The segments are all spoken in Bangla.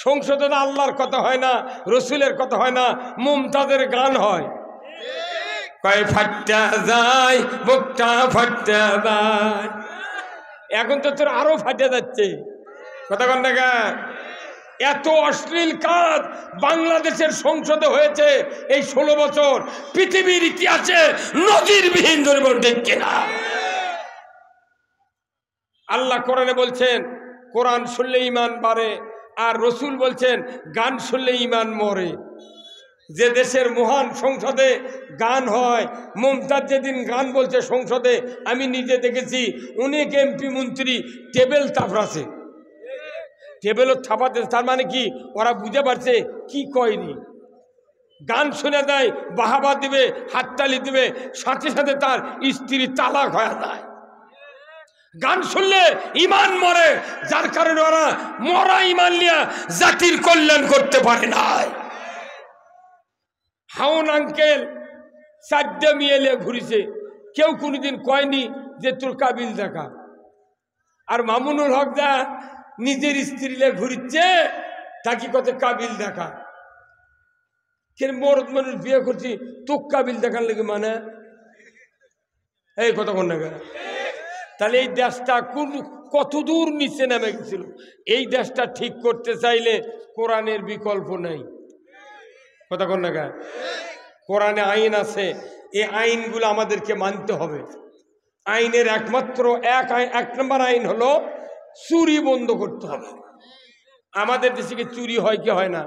সংসদে আল্লাহর কথা হয় না, রসুলের কথা হয় না, মুমতাজের গান হয়। কয় ফাট্টা যায় বুকটা ফাট্টা যায়। এখন তো তোর আরো ফাটে যাচ্ছে, কথা কন না গা। এত অশ্লীল কাজ বাংলাদেশের সংসদে হয়েছে এই 16 বছর, পৃথিবীর ইতিহাসে নজিরবিহীন দুর্বল দেখে না। আল্লাহ কোরআনে বলছেন কোরআন শুনলে ঈমান বাড়ে, আর রসুল বলছেন গান শুনলে ঈমান মরে। যে দেশের মহান সংসদে গান হয়, মুমতাজ যেদিন গান বলছে সংসদে, আমি নিজে দেখেছি অনেক এমপি মন্ত্রী টেবিল থাপড়াছে, টেবিলও থাপাতে। তার মানে কি ওরা বুঝে পারছে কি কয়নি। গান শুনে দেয়, বাহাবা দিবে, হাততালি দিবে, সাথে সাথে তার স্ত্রী তালাক হয়ে যায়। গান শুনলে ঈমান মরে, যার কারণে ওরা মরা ঈমান নিয়ে জাতির কল্যাণ করতে পারে না। হাউন আঙ্কেল 4টে মেয়ে ঘুরিছে, কেউ কোনোদিন কয়নি যে তোর কাবিল দেখা। আর মামুনুল হক যা নিজের স্ত্রী লে ঘুরিচ্ছে, তাকে কত কাবিল দেখা। কেন মরদ মানুষ বিয়ে করছি, তোর কাবিল দেখার লেগে মানে এই কথা কোন না। তাহলে এই দেশটা কত দূর নিচে নেমে গেছিল। এই দেশটা ঠিক করতে চাইলে কোরআনের বিকল্প নাই, কথা কোন না। কোরআনে আইন আছে, এই আইনগুলো আমাদেরকে মানতে হবে। আইনের একমাত্র এক নম্বর আইন হলো চুরি বন্ধ করতে হবে। আমাদের দেশে কি চুরি হয় কি হয় না?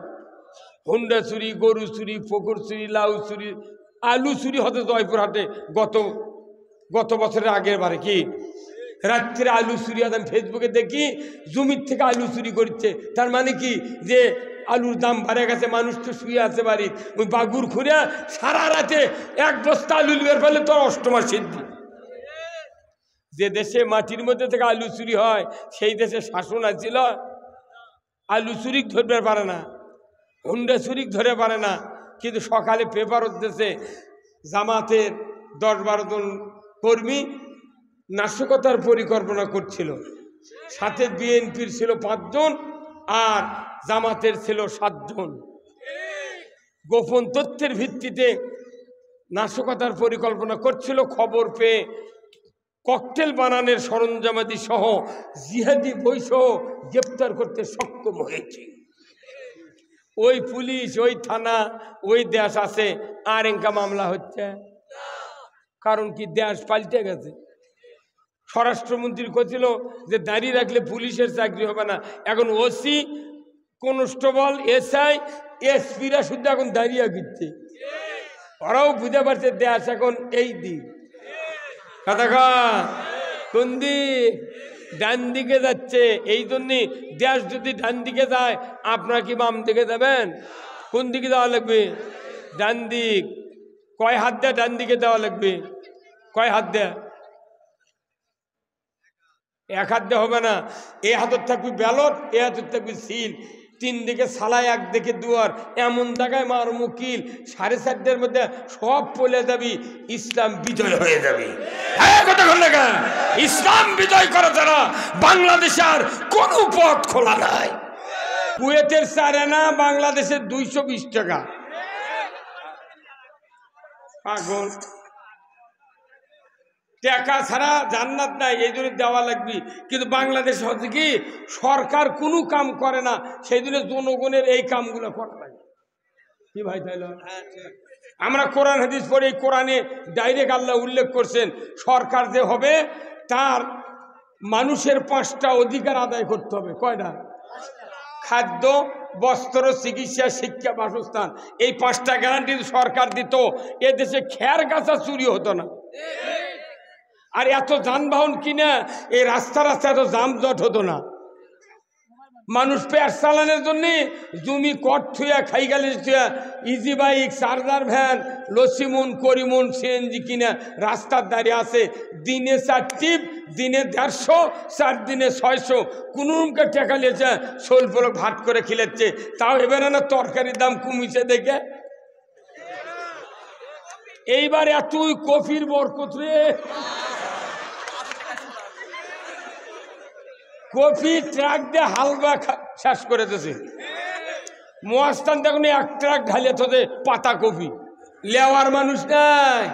হুন্ডা চুরি, গরু চুরি, পুকুর চুরি, লাউ চুরি, আলু চুরি হতে জয়পুরহাটে গত বছরের আগের বারে কি রাত্রে আলু চুরি। আমি ফেসবুকে দেখি জমির থেকে আলু চুরি করছে। তার মানে কি যে আলুর দাম বাড়ে গেছে, মানুষ তো শুয়ে আছে বাড়ি, ওই বাগুর খুঁড়ে সারা রাতে 1 বস্তা আলু বের ফেলে তোর অষ্টমা সিদ্ধি। যে দেশে মাটির মধ্যে থেকে আলু চুরি হয় সেই দেশে শাসন আছিল, আলু চুরি ধরতে পারে না, হুন্ডা চুরি ধরে পারে না। কিন্তু সকালে পেপার হতেছে জামাতের 10-12 জন কর্মী নাশকতার পরিকল্পনা করছিল, সাথে বিএনপির ছিল 5 জন আর জামাতের ছিল 7 জন। গোপন তথ্যের ভিত্তিতে নাশকতার পরিকল্পনা করছিল। খবর পেয়ে ককটেল বানানোর সরঞ্জামাদি সহ জিহাদি বৈসহ গ্রেপ্তার করতে সক্ষম হয়েছে। ওই পুলিশ, ওই থানা, ওই দেশ আছে, আর এঙ্কা মামলা হচ্ছে। কারণ কি দেশ পাল্টে গেছে। স্বরাষ্ট্রমন্ত্রী কছিল যে দাঁড়িয়ে রাখলে পুলিশের চাকরি হবে না, এখন ওসি, কনস্টেবল, এসআই, এসপিরা শুধু এখন দাঁড়িয়ে গিচ্ছে। ওরাও বুঝে পারছে দেশ এখন এই দিক। কথা কোন দিক? ডান দিকে যাচ্ছে। এই জন্যে দেশ যদি ডান দিকে যায়, আপনারা কি বাম দিকে যাবেন? কোন দিকে যাওয়া লাগবে? ডান দিক। কয় হাত দেয় ডান দিকে দেওয়া লাগবে? কয় হাত দেয়? 1 হাত দিয়ে হবে না। এ হাতের থাকবি ব্যালট, এ হাতের থাকবি সিল, 3 দিকে সালাই, 1 দিকে দুয়ার। এমন জায়গায় মার মুকিল 4:30টার মধ্যে সব পলে যাবি, ইসলাম বিজয় হয়ে যাবে। ইসলাম বিজয় করা ছাড়া বাংলাদেশে আর কোন পথ খোলা নাই। কুয়েতের 4 আনা, বাংলাদেশের 220 টাকা। পাগল, টাকা ছাড়া জান্নাত নাই, এই জন্য দেওয়া লাগবে। কিন্তু বাংলাদেশ হচ্ছে কি সরকার কোনো কাম করে না, সেই জন্য জনগণের এই কামগুলো করা লাগে। কি ভাই? তাইলে আমরা কোরআন হাদিস পড়ে, এই কোরআনে ডাইরেক্ট আল্লাহ উল্লেখ করছেন সরকার যে হবে তার মানুষের 5টা অধিকার আদায় করতে হবে। কয়টা? খাদ্য, বস্ত্র, চিকিৎসা, শিক্ষা, বাসস্থান। এই 5টা গ্যারান্টি সরকার দিত, এদেশে খের গাছা চুরি হতো না। আর এত যানবাহন কিনা এই রাস্তা এত জামজট হতো না। মানুষ পেট চালানোর জন্য জমি কট থুয়া, খাই গালি থুয়া, ইজি বাইক, চার্জার ভ্যান, লসিমুন, করিমুন, সিএনজি কিনা রাস্তার দাঁড়িয়ে আছে। দিনে 4 টিপ, দিনে 150, 4 দিনে 600। কোনকে টাকা নিয়েছে, শোল ফলক ভাত করে খিলেছে। তাও এবার না তরকারির দাম কমিছে দেখে। এইবার এতই কফির বরকত রে, কফি ট্রাক দিয়ে হালবা শেষ করে দিয়েছে। মহাস্থান দেখুন এক ট্রাক ঢালিয়ে তোদের পাতা কপি লেওয়ার মানুষ নাই।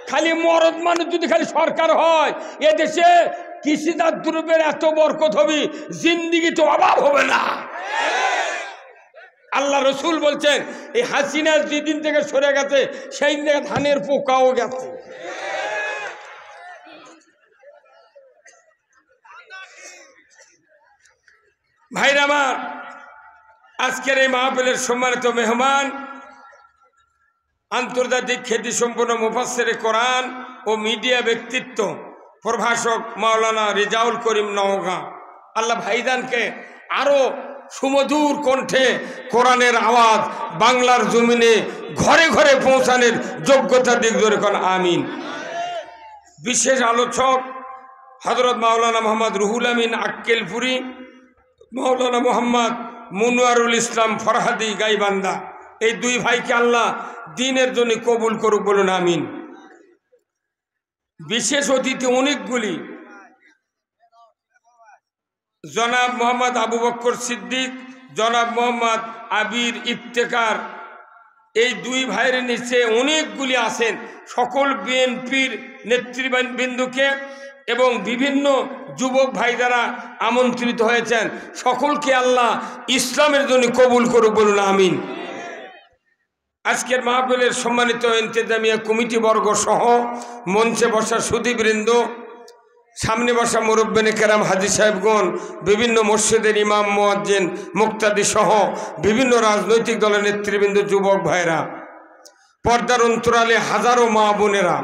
খালি মরদ মানুষ যদি খালি সরকার হয় এদেশে কৃষিজাত দ্রব্যের এত বরকত হবে, জিন্দিগি তো অভাব হবে না। আল্লাহ রসুল বলছেন এই হাসিনা যেদিন থেকে সরে গেছে সেই দিন থেকে ধানের পোকাও গেছে। ভাইরা আমার, আজকের এই মাহফিলের সম্মানিত মেহমান, আন্তর্জাতিক খ্যাতিসম্পন্ন মুফাসসিরে কোরআন ও মিডিয়া ব্যক্তিত্ব প্রভাষক মাওলানা রেজাউল করিম নওগাঁ, আল্লাহ ভাইজানকে আরও সুমধুর কণ্ঠে কোরআনের আওয়াজ বাংলার জমিনে ঘরে ঘরে পৌঁছানোর যোগ্যতা দিক ধরে কোন আমিন। বিশেষ আলোচক হযরত মাওলানা মোহাম্মদ রুহুল আমিন আক্কেলপুরি, মাওলানা মোহাম্মদ মুনওয়ারুল ইসলাম ফরহাদি গাইবান্ধা, এই দুই ভাইকে আল্লাহ দ্বীনের জন্য কবুল করুক, বলুন আমিন। বিশেষ অতিথি অনেকগুলি, জনাব মোহাম্মদ আবু বকর সিদ্দিক, জনাব মোহাম্মদ আবির ইফতেখার, এই দুই ভাইয়ের নিচে অনেকগুলি আছেন। সকল বিএনপির নেতৃবৃন্দকে এবং বিভিন্ন যুবক ভাই যারা আমন্ত্রিত হয়েছেন সকলকে আল্লাহ ইসলামের জন্য কবুল করুক, বলুন আমিন। আজকের মাহফিলের সম্মানিত ইন্তেজামিয়া কমিটি বর্গ সহ মঞ্চে বসা সুধীবৃন্দ, সামনে বসা মুরব্বিনে কেরাম, হাজী সাহেবগণ, বিভিন্ন মসজিদের ইমাম মুয়াজ্জিন মুক্তাদি সহ বিভিন্ন রাজনৈতিক দলের নেতৃবৃন্দ, যুবক ভাইরা, পর্দার অন্তরালে হাজারো মা বোনেরা,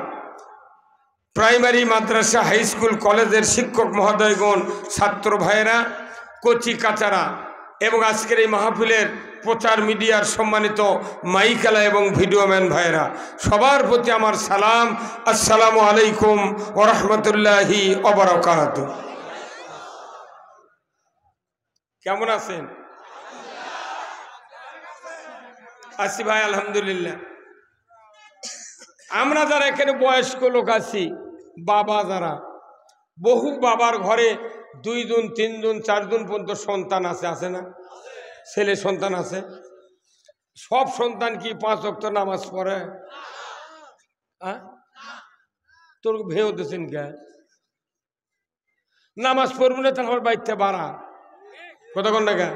প্রাইমারি মাদ্রাসা হাই স্কুল কলেজের শিক্ষক মহোদয়গণ, ছাত্র ভাইয়েরা, কচি কাচারা এবং আজকের এই মাহফিলের প্রচার মিডিয়ার সম্মানিত মাইকালা এবং ভিডিওম্যান ভাইয়েরা, সবার প্রতি আমার সালাম। আসসালামু আলাইকুম ওয়া রাহমাতুল্লাহি ওয়া বারাকাতুহু। কেমন আছেন? আছি ভাই, আলহামদুলিল্লাহ। আমরা যারা এখানে বয়স্ক লোক আছি, বাবা যারা, বহু বাবার ঘরে 2 জন 3 জন 4 জন পর্যন্ত সন্তান আছে না? ছেলে সন্তান আছে। সব সন্তান কি 5 ওয়াক্ত নামাজ পড়ে? তোর ভেও দিয়েছেন কে? নামাজ পড়বো না তাহলে আমার বাড়িতে বাড়া কতক্ষণ না?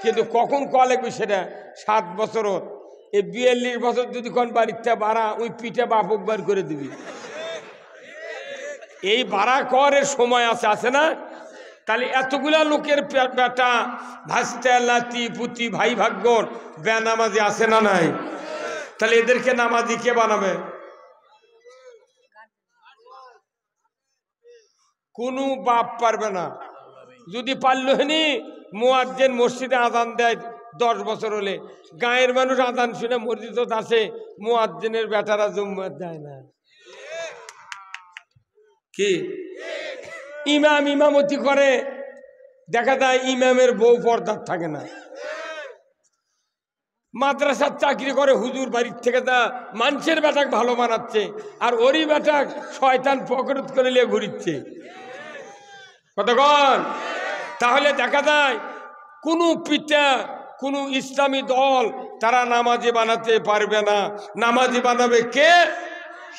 কিন্তু কখন কলেবি সেটা 7 বছর, এই 42 বছর যদি কোন বাড়িতে বাড়া, ওই পিঠে বাপক বার করে দিবি। এই বাড়া করের সময় আছে না? তাহলে এতগুলা লোকের বেটা, ভাস্তা, লাতি, পুতি, ভাই ভাগ্যর বেনামাজি আছে না নাই? তাহলে এদেরকে নামাজি কে বানাবে? কোনো বাপ পারবে না। যদি পারল হনি মুয়াজ্জিন মসজিদে আজান দেয় 10 বছর হলে, গায়ের মানুষ আজান শুনে মসজিদ আসে, মুয়াজ্জিনের বেটারা জুম্মাত যায় না। কি ইমাম ইমামতি করে, দেখা যায় ইমামের বউ পর্দার থাকে না। মাদ্রাসার চাকরি করে হুজুর, বাড়ির থেকে তা মানুষের বেটাক ভালো বানাচ্ছে, আর ওরই বেটাক শয়তান পকড়ত করে নিয়ে ঘুরিচ্ছে। কতক্ষণ? তাহলে দেখা যায় কোনো পিতা, কোনো ইসলামী দল তারা নামাজি বানাতে পারবে না। নামাজি বানাবে কে?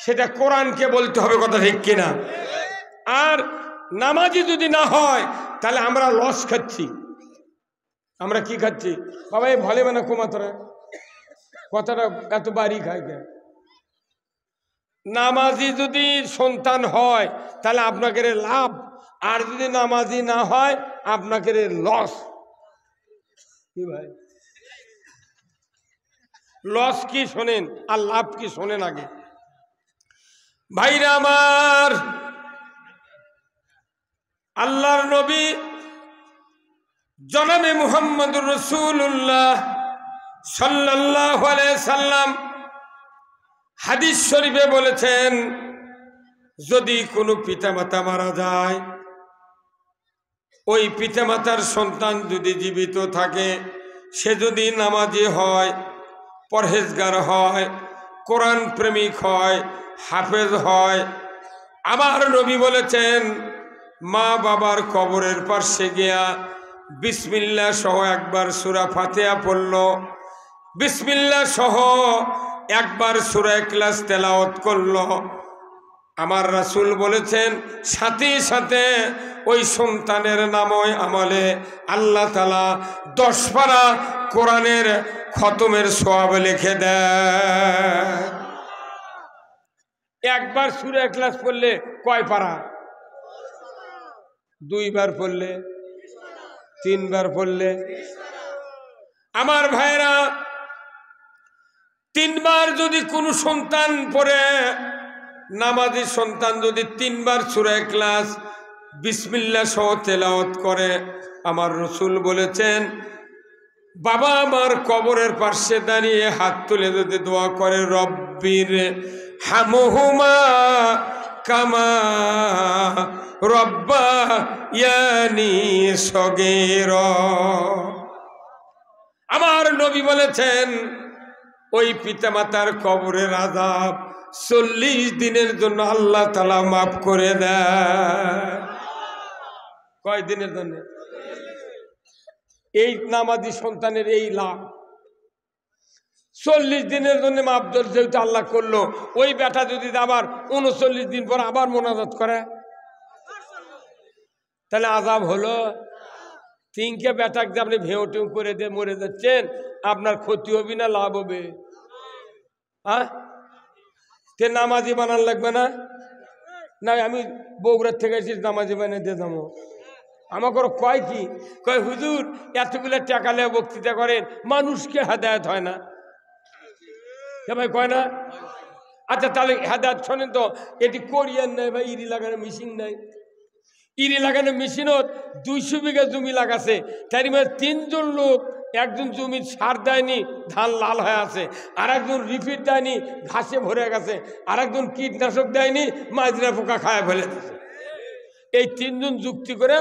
সেটা কোরআনকে বলতে হবে, কথা ঠিক কিনা? আর নামাজি যদি না হয় তাহলে আমরা লস খাচ্ছি। আমরা কি খাচ্ছি? বাবা এই ভালো মানে কুমাতরা কথাটা এত বাড়ি খায় কে? নামাজি যদি সন্তান হয় তাহলে আপনাকে লাভ, আর যদি নামাজি না হয় আপনাকে লস। কি ভাই, লস কি শোনেন আর লাভ কি শোনেন আগে। ভাইরা আমার, আল্লাহর নবী জনাবে মুহাম্মদুর রাসূলুল্লাহ সাল্লাল্লাহু আলাইহি সাল্লাম হাদিস শরীফে বলেছেন, যদি কোনো পিতামাতা মারা যায়, ওই পিতামাতার সন্তান যদি জীবিত থাকে, সে যদি নামাজি হয়, পরহেজগার হয়, কোরআন প্রেমিক হয়, হাফেজ হয়, আমার নবী বলেছেন মা বাবার কবরের পাশে গিয়া বিসমিল্লাহ সহ একবার সূরা ফাতিহা পড়ল, বিসমিল্লাহ সহ একবার সূরা ইখলাস তেলাওয়াত করল, আমার রাসূল বলেছেন সাথে সাথে ওই সন্তানের নামে আমলে আল্লাহ তাআলা 10 পারা কোরআনের খতমের সওয়াব লিখে দেয়। একবার সূরা ইখলাস পড়লে কয় পারা? 2 বার পড়লে, 3 বার পড়লে। আমার ভাইরা, 3 বার যদি কোনো সন্তান পড়ে, নামাজি সন্তান যদি 3 বার সূরা ইখলাস বিসমিল্লাহ সহ তেলাওয়াত করে, আমার রাসূল বলেছেন বাবা আমার কবরের পাশে দাঁড়িয়ে হাত তুলে যদি দোয়া করে, রব্বির হামহুমা কামা রব্বায়ানি সগীরা, আমার নবী বলেছেন ওই পিতামাতার কবরের আযাব 40 দিনের জন্য আল্লাহ তাআলা মাফ করে দেয়। কয় দিনের জন্য? এই নামাজি সন্তানের এই লাভ 40 দিনের জন্য মাফ যেহেতু আল্লাহ করলো, ওই বেটা যদি আবার 39 দিন পর আবার মোনাজাত করে তাহলে আযাব হলো। তিনকে বেটাকে আপনি ভেউটেউ করে দিয়ে মরে যাচ্ছেন, আপনার ক্ষতি হবে না লাভ হবে? হ্যাঁ, তে নামাজি বানান লাগবে না? না আমি বগুড়ার থেকে এসে নামাজি বানিয়ে দিয়ে যাবো। আমাকে কয় কি কয়, হুজুর এতগুলো টাকা নিয়ে বক্তৃতা করেন, মানুষকে হেদায়েত হয় না। ভাই কয় না? আচ্ছা তাহলে হেদায়েত শোনেন তো, এটি কোরিয়ান নাই ভাই, ইরি লাগানো মেশিন নাই। ইরি লাগানো মেশিনও 200 বিঘা জমি লাগাছে, তাই মানে 3 জন লোক, একজন জমির সার দেয়নি, ধান লাল হয়ে আছে, আর একজন রিপিট দেয়নি, ঘাসে ভরে গেছে, আর একজন কীটনাশক দেয়নি, মাজরা পোকা খায় ফেলে দিচ্ছে। এই 3 জন যুক্তি করে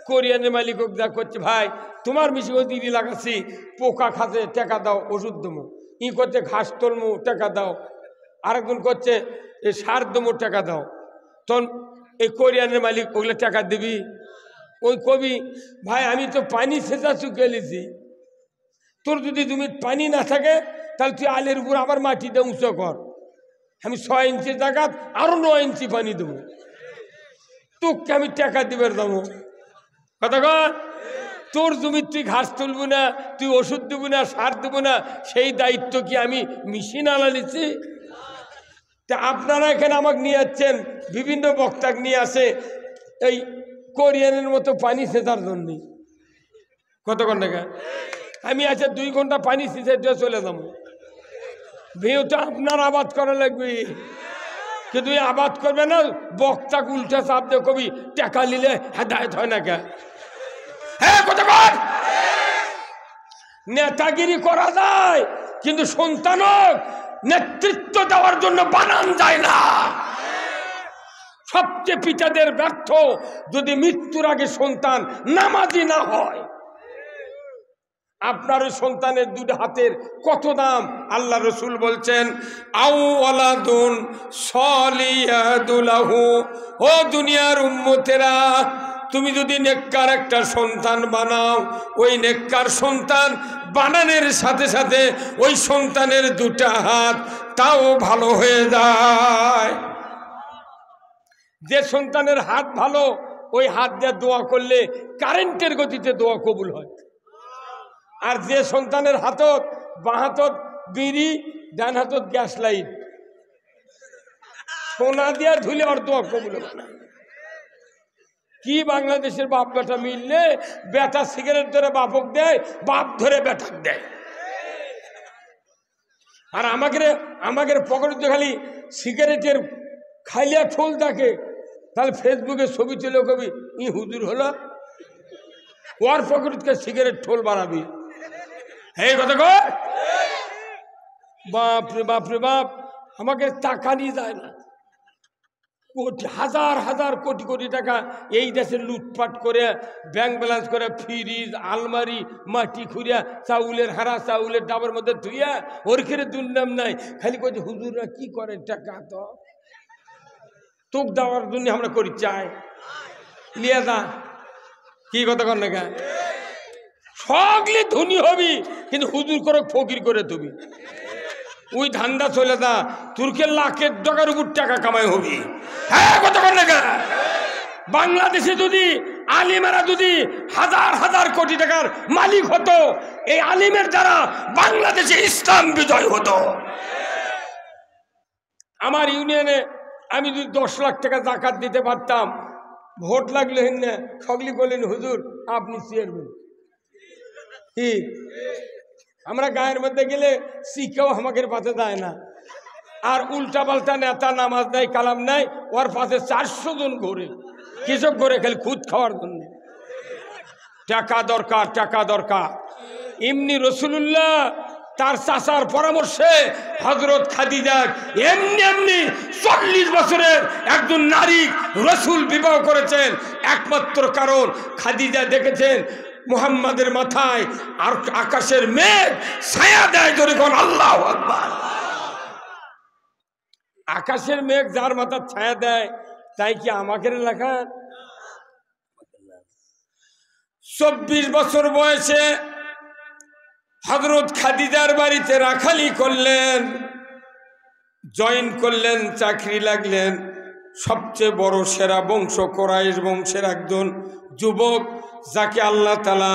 কোরিয়ানের মালিক যা করছে, ভাই তোমার মেশিন ইরি লাগাচ্ছি, পোকা খাচ্ছে, টাকা দাও, ওষুধ দেবো। ই করছে ঘাস তোলমু, টাকা দাও। আরেকজন করছে এই সার দেবো, টাকা দাও। তখন এই কোরিয়ানের মালিক ওগুলো টাকা দিবি? ওই কবি, ভাই আমি তো পানি সেচা শুকিয়ে নিছি, তোর যদি জমির পানি না থাকে তাহলে তুই আলের উপর আবার মাটি দিয়ে উঁচু কর, আমি 6 ইঞ্চি জায়গা আরো 9 ইঞ্চি পানি দেবো, তোকে আমি টাকা দিবার যাবো। কথা কর, তোর জমি তুই ঘাস তুলবি না, তুই ওষুধ দেবো না, সার দেবো না, সেই দায়িত্ব কি আমি মেশিন আলা নিচ্ছি? তা আপনারা এখানে আমাকে নিয়ে যাচ্ছেন, বিভিন্ন বক্তাকে নিয়ে আসে এই কোরিয়ানের মতো পানি সেচার জন্য। কতক্ষণ টাকা আমি আছে 2 ঘন্টা পানি সিঁচে দিয়ে চলে যাবো। ভিউটা আপনার আবাদ করা লাগবে, কিন্তু আবাদ করবে না, বক্তাকে উল্টা চাপ দিয়ে কবি টাকা নিলে হেদায়েত হয় না কে? হ্যাঁ কতক্ষণ নেতাগিরি করা যায়, কিন্তু সন্তানক নেতৃত্ব দেওয়ার জন্য বানান যায় না। সবচেয়ে পিতাদের ব্যর্থ যদি মৃত্যুর আগে সন্তান নামাজি না হয়। আপনার সন্তানের 2 হাতের কত দাম, আল্লাহ রসুল বলছেন আউওয়ালাদুন সলিয়াদুলাহু, ও দুনিয়ার উম্মতেরা, তুমি যদি নেককার একটা সন্তান বানাও, ওই নেককার সন্তান বানানোর সাথে সাথে ওই সন্তানের 2টা হাত তাও ভালো হয়ে যায়। যে সন্তানের হাত ভালো, ওই হাত দিয়ে দোয়া করলে কারেন্টের গতিতে দোয়া কবুল হয়। আর যে সন্তানের হাতত, বাঁ হাতত বিড়ি, ডান হাতত গ্যাস লাইট, সোনা দিয়া ধুলে আর দোয়া কবুল হবে না। কি বাংলাদেশের বাপ বেটা মিললে, বেটা সিগারেট ধরে বাপক দেয়, বাপ ধরে বেটাক দেয়। আর আমাদের পকেটে খালি সিগারেটের খাইলিয়া ঠোল দেখে, তাহলে ফেসবুকে ছবি তুলে কবি ই হুজুর হলো, ওর পকেটকে সিগারেট ঠোল বানাবি। এই কথা কয়, বাপরে বাপরে বাপ, আমাকে টাকা নিয়ে যায় না, হাজার হাজার কোটি কোটি টাকা এই দেশে লুটপাট করে, ব্যাংক ব্যালেন্স করে, ফ্রিজ আলমারি মাটি খুঁড়িয়া, চাউলের হারা চাউলের ডাবের মধ্যে ধুইয়া, ওর খেয়ে দুর্নাম নাই। খালি কই হুজুররা কি করে টাকা, তো তোক দেওয়ার জন্য আমরা করি চাই, লিয়া যা। কি কথা কর না, সকলে ধনী হবি, কিন্তু হুজুর করে ফকির করে তুমি ওই ধান্দা চলে যা, তুরকে লাখের টাকার উপর টাকা কামাই হবি। হ্যাঁ, কত করে বাংলাদেশে যদি আলিমেরা যদি হাজার হাজার কোটি টাকার মালিক হতো, এই আলিমের দ্বারা বাংলাদেশে ইসলাম বিজয় হতো। আমার ইউনিয়নে আমি যদি 10 লাখ টাকা জাকাত দিতে পারতাম, ভোট লাগলে না সকলে বললেন হুজুর আপনি চেয়ারম্যান। কি আমরা গায়ের মধ্যে গেলে শিখাও আমাকে পাতে দেয় না, আর উল্টা পাল্টা নেতা নামাজ নাই কালাম নাই, ওর পাশে 400 জন ঘুরে কৃষক ঘুরে খালি খুদ খাওয়ার জন্য। টাকা দরকার, টাকা দরকার। এমনি রসুল্লাহ তার চাচার পরামর্শে হযরত খাদিজা এমনি এমনি 40 বছরের একজন নারী রসুল বিবাহ করেছেন, একমাত্র কারণ খাদিজা দেখেছেন মুহাম্মাদের মাথায় আর আকাশের মেঘ ছায়া দেয়। যখন আল্লাহু আকবার, আকাশের মেঘ যার মাথার ছায়া দেয়, তাই কি আমাকে লেখা? 24 বছর বয়সে হযরত খাদিজার বাড়িতে রাখালি করলেন, জয়েন করলেন, চাকরি লাগলেন। সবচেয়ে বড় সেরা বংশ কুরাইশ বংশের একজন যুবক, যাকে আল্লাহ তাআলা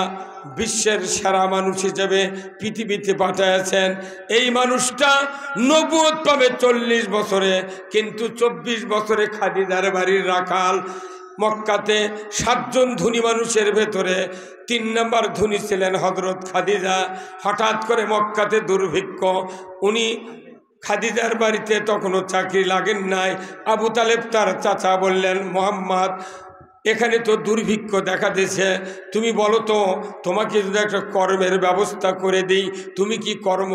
বিশ্বের সেরা মানুষ হিসেবে পৃথিবীতে পাঠিয়েছেন। এই মানুষটা নবুয়ত পাবে 40 বছরে, কিন্তু 24 বছরে খাদিজার বাড়ির রাখাল। মক্কাতে 7 জন ধনী মানুষের ভেতরে 3 নম্বর ধনী ছিলেন হযরত খাদিজা। হঠাৎ করে মক্কাতে দুর্ভিক্ষ, উনি খাদিজার বাড়িতে তখনও চাকরি লাগেন নাই। আবু তালেব তার চাচা বললেন, মুহাম্মদ এখানে তো দুর্ভিক্ষ দেখা দিয়েছে, তুমি বলো তো তোমাকে যদি একটা কর্মের ব্যবস্থা করে দিই, তুমি কি কর্ম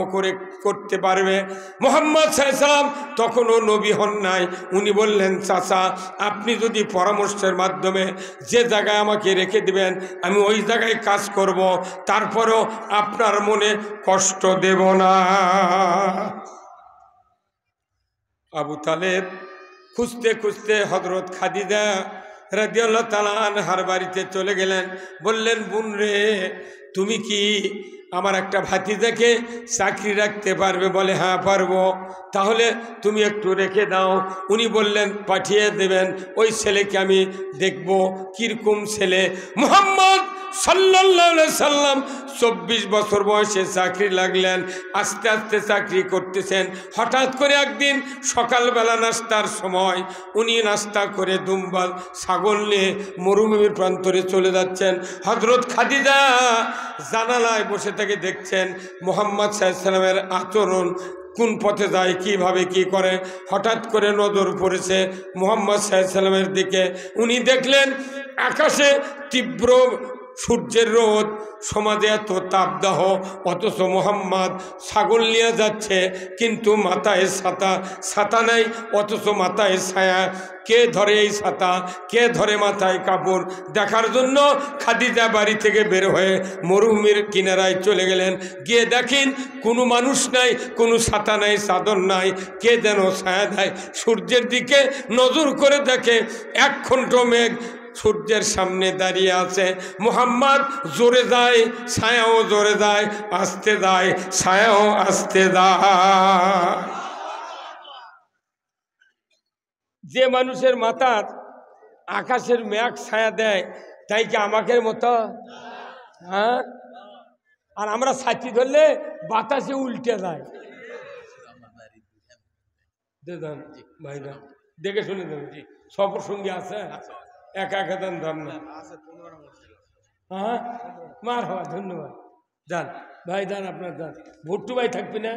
করতে পারবে? মুহাম্মদ সাল্লাল্লাহু আলাইহি ওয়াসাল্লাম তখনও নবী হন নাই। উনি বললেন, চাচা আপনি যদি পরামর্শের মাধ্যমে যে জায়গায় আমাকে রেখে দিবেন, আমি ওই জায়গায় কাজ করব, তারপরও আপনার মনে কষ্ট দেব না। আবু তালেব খুঁজতে খুঁজতে হযরত খাদিজা রাদিয়াল্লাহু তাআলা আনহার বাড়িতে চলে গেলেন। বললেন, বোন রে, তুমি কি আমার একটা ভাতিজাকে চাকরি রাখতে পারবে? বলে, হ্যাঁ পারবো। তাহলে তুমি একটু রেখে দাও। উনি বললেন, পাঠিয়ে দেবেন, ওই ছেলেকে আমি দেখব কিরকম ছেলে। মুহাম্মদ সাল্লাল্লাহু আলাইহি সাল্লাম 24 বছর বয়সে চাকরি লাগলেন, আস্তে আস্তে চাকরি করতেছেন। হঠাৎ করে একদিন সকালবেলা নাস্তার সময় উনি নাস্তা করে দুম্বা ছাগল নিয়ে মরুভূমির প্রান্তরে চলে যাচ্ছেন। হযরত খাদিজা জানালায় বসে থেকে দেখছেন মুহাম্মদ সাল্লাল্লাহু আলাইহি সাল্লামের আচরণ, কোন পথে যায়, কিভাবে কি করে। হঠাৎ করে নজর পড়েছে মুহাম্মদ সাল্লাল্লাহু আলাইহি সাল্লামের দিকে। উনি দেখলেন আকাশে তীব্র সূর্যের রোদ, সমাজে এত তাপদাহ, অথচ মুহাম্মদ ছাগল নিয়ে যাচ্ছে, কিন্তু মাথায় ছাতা নাই, অথচ মাথায় ছায়া। কে ধরে এই ছাতা, কে ধরে মাথায় কাপড়? দেখার জন্য খাদিজা বাড়ি থেকে বের হয়ে মরুভূমির কিনারায় চলে গেলেন। গিয়ে দেখেন কোনো মানুষ নাই, কোনো ছাতা নাই, চাদর নাই, কে যেন ছায়া দেয়। সূর্যের দিকে নজর করে দেখে 1 খণ্ড মেঘ সূর্যের সামনে দাঁড়িয়ে আছে। মুহাম্মদ জোরে যায়, ছায়াও জোরে যায়, আস্তে যায়, ছায়াও আস্তে যায়। যে মানুষের মাথার আকাশের মেঘ ছায়া দেয়, তাই কি আমাকে মতো? হ্যাঁ, আর আমরা ছাতি ধরলে বাতাসে উল্টে যায়। ভাই না দেখে শুনে দেবেন, সফর সঙ্গী আছে, একা একা দেন ধর না। হ্যাঁ, মার হওয়া, ধন্যবাদ। যান ভাই, যান আপনার যান। ভুট্টু ভাই থাকবি না?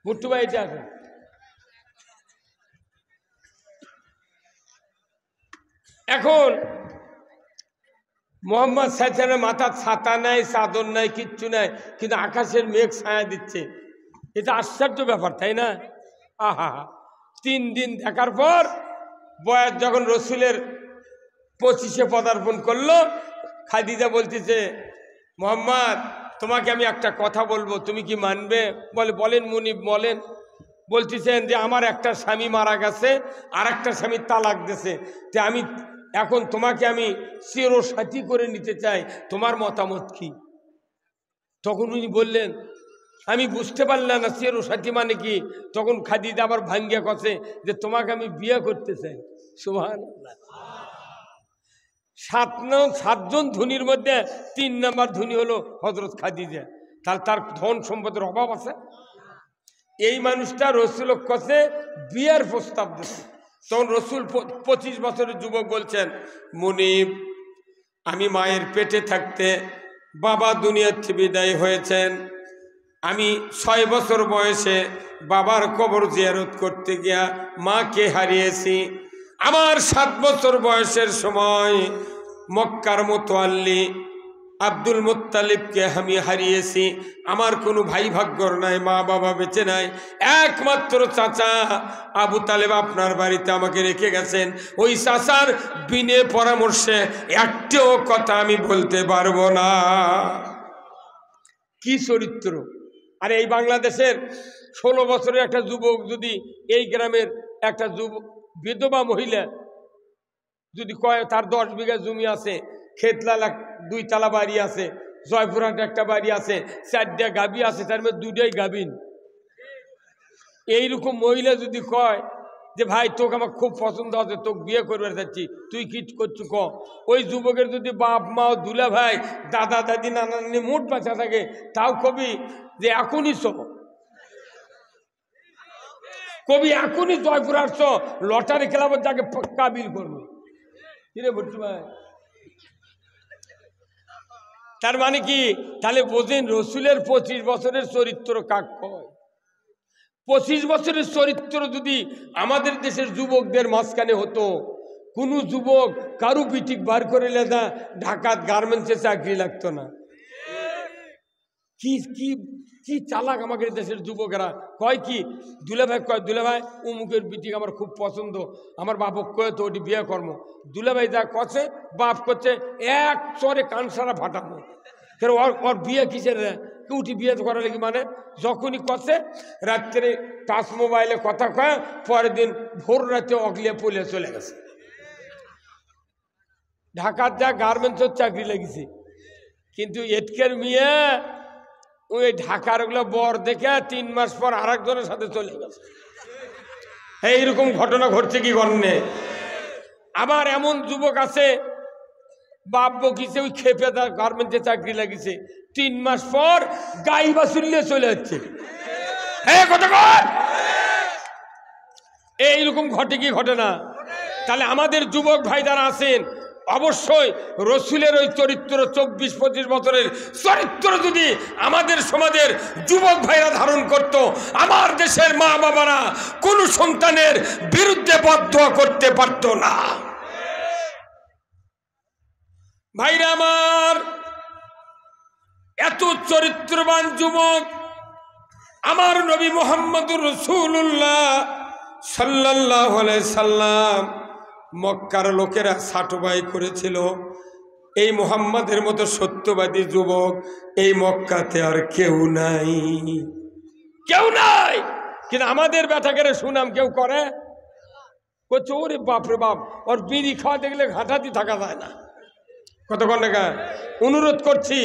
ভুট্টু ভাই এটা আছে। এখন মুহাম্মদ সাল্লাল্লাহু আলাইহি ওয়াসাল্লামের মাথার ছাতা নাই, চাদর নাই, কিচ্ছু নাই, কিন্তু আকাশের মেঘ ছায়া দিচ্ছে। এটা আশ্চর্য ব্যাপার, তাই না? আহা, 3 দিন দেখার পর বয়স যখন রসুলের 25-এ পদার্পণ করলো, খাদিজা বলতেছে, মুহাম্মদ তোমাকে আমি একটা কথা বলবো, তুমি কি মানবে? বলে, বলেন মুনিব বলেন। বলতেছেন যে আমার একটা স্বামী মারা গেছে, আর একটা স্বামী তালাক দিয়েছে, তে আমি এখন তোমাকে আমি চিরসাথী করে নিতে চাই, তোমার মতামত কি? তখন উনি বললেন, আমি বুঝতে পারলাম না চিরসাথী মানে কি। তখন খাদিজা আবার ভাঙ্গিয়া কষে যে তোমাকে আমি বিয়ে করতে চাই। সুবহানাল্লাহ। সাতজন ধনীর মধ্যে 3 নাম্বার ধনী হলো হযরত খাদিজা। তার ধন সম্পদের অভাব আছে? এই মানুষটা রসুল কাছে বিয়ের প্রস্তাব দিচ্ছে। তখন রসুল 25 বছরের যুবক বলছেন, মুনিব, আমি মায়ের পেটে থাকতে বাবা দুনিয়ার থেকে বিদায় হয়েছেন। আমি 6 বছর বয়সে বাবার কবর জিয়ারত করতে গিয়া মাকে হারিয়েছি। আমার 7 বছর বয়সের সময় মক্কার মুতাওয়াল্লি আব্দুল মুত্তালিবকে আমি হারিয়েছি। আমার কোনো ভাই ভাগ্যর নাই, মা বাবা বেঁচে নাই, একমাত্র চাচা আবু তালেব আপনার বাড়িতে আমাকে রেখে গেছেন। ওই চাচার বিনে পরামর্শে একটিও কথা আমি বলতে পারবো না। কি চরিত্র! আর এই বাংলাদেশের 16 বছরের একটা যুবক যদি এই গ্রামের একটা বিধবা মহিলা যদি কয় তার 10 বিঘা জমি আছে, খেতলা 2 তলা বাড়ি আছে, জয়পুরহাটে একটা বাড়ি আছে, 4টা গাভী আছে, তার মধ্যে 2টাই গাভীন, এইরকম মহিলা যদি কয় যে ভাই তোকে আমার খুব পছন্দ আছে, তোকে বিয়ে করবে চাচ্ছি, তুই কি করছু ক। ওই যুবকের যদি বাপ মা দুলা ভাই দাদা দাদি নানা নানি মোট বাঁচা থাকে, তাও কবি যে এখনই কবি এখনই জয়পুরহাট লটারি খেলাবার যাকে কাবিল করবো। কিরে ভট্টু ভাই, তার মানে কি? তাহলে বোঝেন রসুলের 25 বছরের চরিত্র কাক কয়। 25 বছরের চরিত্র যদি আমাদের দেশের যুবকদের মাঝখানে হতো, কোনো যুবক কারু পিঠিক বার করে লেদা ঢাকাত গার্মেন্টসে চাকরি লাগতো না। কি কি কি চালাক আমাদের দেশের যুবকেরা। কয় কি, দুলাভাই কয়, দুলাভাই অমুকের পিঠিক আমার খুব পছন্দ, আমার বাপক কয়ে তো ওটি বিয়ে কর্ম। দুলাভাই যা কছে বাপ করছে এক চরে কানসারা ফাটানো। ওর বিয়ে কিসের উঠি বিয়ে করা লাগি? মানে যখনই কছে রাত্রে টাচ মোবাইলে কথা কয়, পরের দিন ভোর রাতে অগলিয়া পলে চলে গেছে। ঢাকার যা গার্মেন্টসের চাকরি লেগেছে, কিন্তু এটকের মেয়ে ওই ঢাকার ওগুলো বর দেখে 3 মাস পর আরেকজনের সাথে চলে গেছে। এইরকম ঘটনা ঘটছে কি গণ্যে? আবার এমন যুবক আছে বাপ বকিছে, ওই খেপে তার গার্মেন্টসে চাকরি লাগিছে, 3 মাস পর গাই বাছুরিয়ে চলে যাচ্ছে। এইরকম ঘটে কি ঘটে না? তাহলে আমাদের যুবক ভাই যারা আছেন, অবশ্যই রসুলের ওই চরিত্র 24-25 বছরের চরিত্র যদি আমাদের সমাজের যুবক ভাইরা ধারণ করত, আমার দেশের মা বাবারা কোনো সন্তানের বিরুদ্ধে বদদোয়া করতে পারত না। ভাইরা আমার, এত চরিত্রবান যুবক আমার নবী মুহাম্মদুর রাসূলুল্লাহ সাল্লাল্লাহু আলাইহি সাল্লাম মক্কার লোকেরা সাটবাই করেছিল। এই মুহাম্মাদের মতো সত্যবাদী যুবক এই মক্কাতে আর কেউ নাই, কেউ নাই। কিন্তু আমাদের ব্যাটাকে সুনাম কেউ করে? করছে ওরে বাপরে বাপ, ওর বিড়ি খাওয়া দেখলে ঘাটাতি থাকা যায় না। কতক্ষণ টাকা অনুরোধ করছি,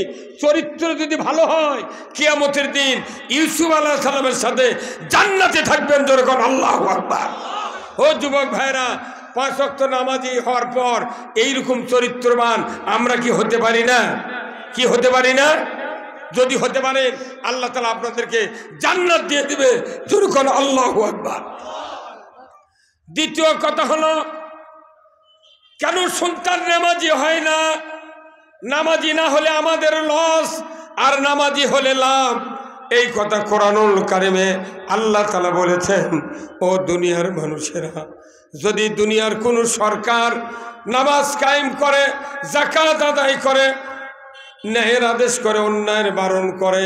চরিত্র যদি ভালো হয় কিয়ামতের দিন ইউসুফ আলাইহিস সালামের সাথে জান্নাতে থাকবেন। যখন আল্লাহু আকবার। ও যুবক ভাইরা, 5 ওয়াক্ত নামাজি হওয়ার পর এইরকম চরিত্রবান আমরা কি হতে পারি না? কি হতে পারি না? যদি হতে পারেন আল্লাহ তাআলা আপনাদেরকে জান্নাত দিয়ে দিবে। যখন আল্লাহু আকবার। দ্বিতীয় কথা হলো, কেন সন্তান নামাজি হয় না? নামাজি না হলে আমাদের লস, আর নামাজি হলে লাভ। এই কথা কোরআনুল কারিমে আল্লাহ তাআলা বলেছেন। ও দুনিয়ার মানুষেরা, যদি দুনিয়ার কোনো সরকার নামাজ কায়েম করে, যাকাত আদায় করে, ন্যায়ের আদেশ করে, অন্যায়ের বারণ করে,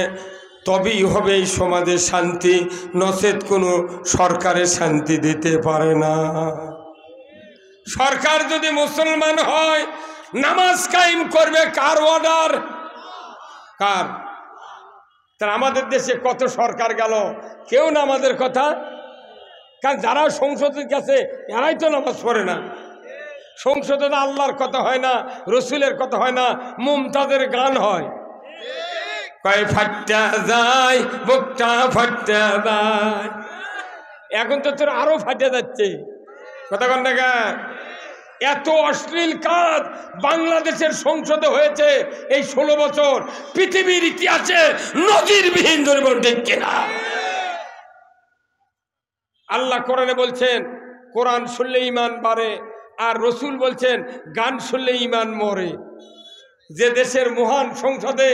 তবেই হবে এই সমাজে শান্তি, নচেত কোনো সরকারের শান্তি দিতে পারে না। সরকার যদি মুসলমান হয়, নামাজ কায়েম করবে কার অর্ডার? কার? তার আমাদের দেশে কত সরকার গেল, কেউ না আমাদের কথা। কারণ যারা সংসদের কাছে এরাই তো নামাজ পড়ে না। সংসদে আল্লাহর কথা হয় না, রসুলের কথা হয় না, মুমতাজের গান হয়। কয় ফাট্টা যায় বুকটা ফাট্টা যায়। এখন তো তোর আরো ফাটে যাচ্ছে, কথা কন না কেন? এত অশ্লীল কাজ বাংলাদেশের সংসদে হয়েছে এই 16 বছর, পৃথিবীর ইতিহাসে নজিরবিহীন ধরে বলতে কিনা। আল্লাহ কোরআনে বলছেন কোরআন শুনলে ঈমান বাড়ে, আর রসুল বলছেন গান শুনলে ঈমান মরে। যে দেশের মহান সংসদে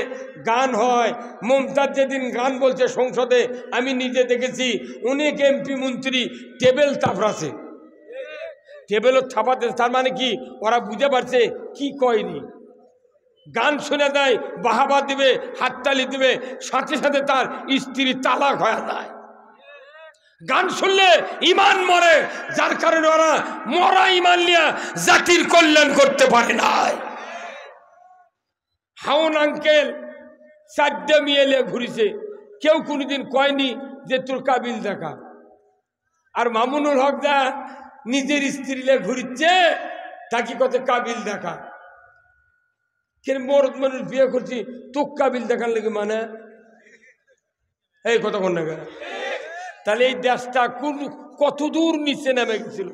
গান হয়, মুমতাজ যেদিন গান বলছে সংসদে, আমি নিজে দেখেছি অনেক এমপি মন্ত্রী টেবিল থাপড়াছে, টেবিলও থাপাতে। তার মানে কি ওরা বুঝে পারছে কি কয়নি। গান শুনে দেয়, বাহাবা দিবে, হাততালি দিবে, সাথে সাথে তার স্ত্রী তালাক হয়ে যায়। গান শুনলে ঈমান মরে, যার কারণে ওরা মরা ঈমান নিয়ে জাতির কল্যাণ করতে পারে না। হাউন আঙ্কেল 4টে মেয়ে নিয়ে ঘুরিছে, কেউ কোনোদিন কয়নি যে তোর কাবিল দেখা। আর মামুনুল হক দা নিজের স্ত্রী নিয়ে ঘুরিচ্ছে, তাকে কত কাবিল দেখা। কেন মরদ মানুষ বিয়ে করছি, তোর কাবিল দেখার লেগে মানে এই কথা কোন না। তাহলে এই দেশটা কত দূর নিচে নেমে গেছিল।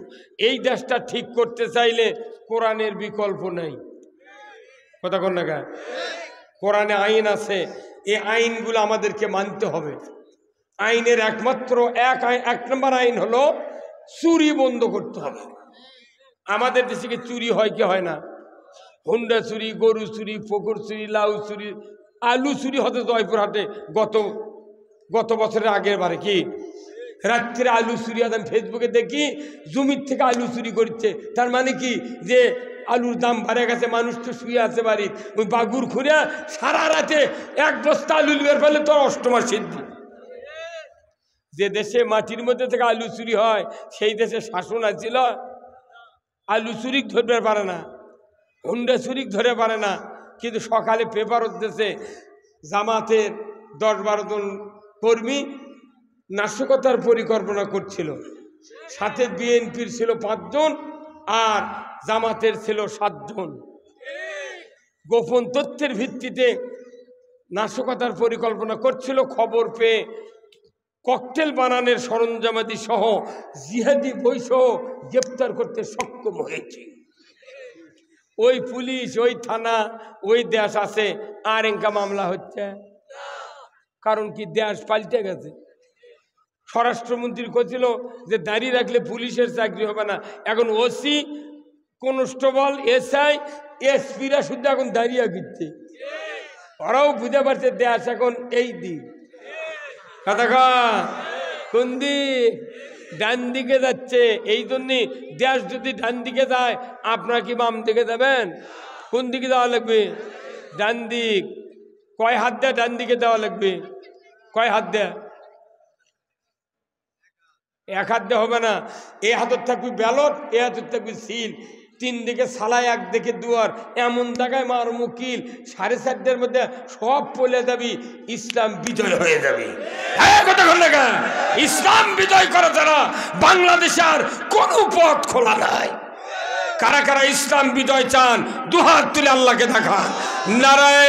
এই দেশটা ঠিক করতে চাইলে কোরআনের বিকল্প নাই, কথা কোন না। কোরআনে আইন আছে, এই আইনগুলো আমাদেরকে মানতে হবে। আইনের একমাত্র এক নম্বর আইন হলো চুরি বন্ধ করতে হবে। আমাদের দেশে কি চুরি হয় কি হয় না? হুন্ডা চুরি, গরু চুরি, পুকুর চুরি, লাউ চুরি, আলু চুরি হতে জয়পুরহাটে গত বছরের আগের বারে কি রাত্রে আলু চুরি। আমি ফেসবুকে দেখি জমির থেকে আলু চুরি করছে। তার মানে কি যে আলুর দাম বাড়ে গেছে, মানুষ তো শুয়ে আছে বাড়ি, ওই বাগুর খুঁড়ে সারা রাতে 1 বস্তা আলু বের ফেলে তোর অষ্টমার সিদ্ধি। যে দেশে মাটির মধ্যে থেকে আলু চুরি হয় সেই দেশে শাসন আছিল, আলু চুরি ধরতে পারে না, হুন্ডা চুরি ধরে পারে না। কিন্তু সকালে পেপার উঠতেছে জামাতের 10-12 জন কর্মী নাশকতার পরিকল্পনা করছিল, সাথে বিএনপির ছিল 5 জন আর জামাতের ছিল 7 জন। গোপন তথ্যের ভিত্তিতে নাশকতার পরিকল্পনা করছিল। খবর পেয়ে ককটেল বানানোর সরঞ্জামাদি সহ জিহাদি বৈসহ গ্রেপ্তার করতে সক্ষম হয়েছে। ওই পুলিশ, ওই থানা, ওই দেশ আছে, আর এঙ্কা মামলা হচ্ছে। কারণ কি দেশ পাল্টে গেছে। স্বরাষ্ট্রমন্ত্রী কছিল যে দাঁড়িয়ে রাখলে পুলিশের চাকরি হবে না, এখন ওসি, কনস্টেবল, এসআই, এসপিরা শুধু এখন দাঁড়িয়ে গিচ্ছে। ওরাও বুঝে পারছে দেশ এখন এই দিক, কোন দিক ডান দিকে যাচ্ছে। এই জন্যে দেশ যদি ডান দিকে যায়, আপনারা কি বাম দিকে যাবেন? কোন দিকে যাওয়া লাগবে? ডান দিক। কয় হাত দেয়া ডান দিকে দেওয়া লাগবে? কয় হাত দেয়া? 1 হাত দেওয়া হবে না। এ হাতত থাকবি ব্যালট, এ হাতত থাকবি সিল, 3 দিকে সালাই, 1 দিকে দুয়ার। এমন জায়গায় মার মুকিল 4:30টার মধ্যে সব পলে যাবি, ইসলাম বিজয় হয়ে যাবে। ইসলাম বিজয় করে তারা বাংলাদেশে আর কোন পথ খোলা নাই। কারা কারা ইসলাম বিজয় চান 2 হাত তুলে আল্লাহকে দেখান। নারায়ণ।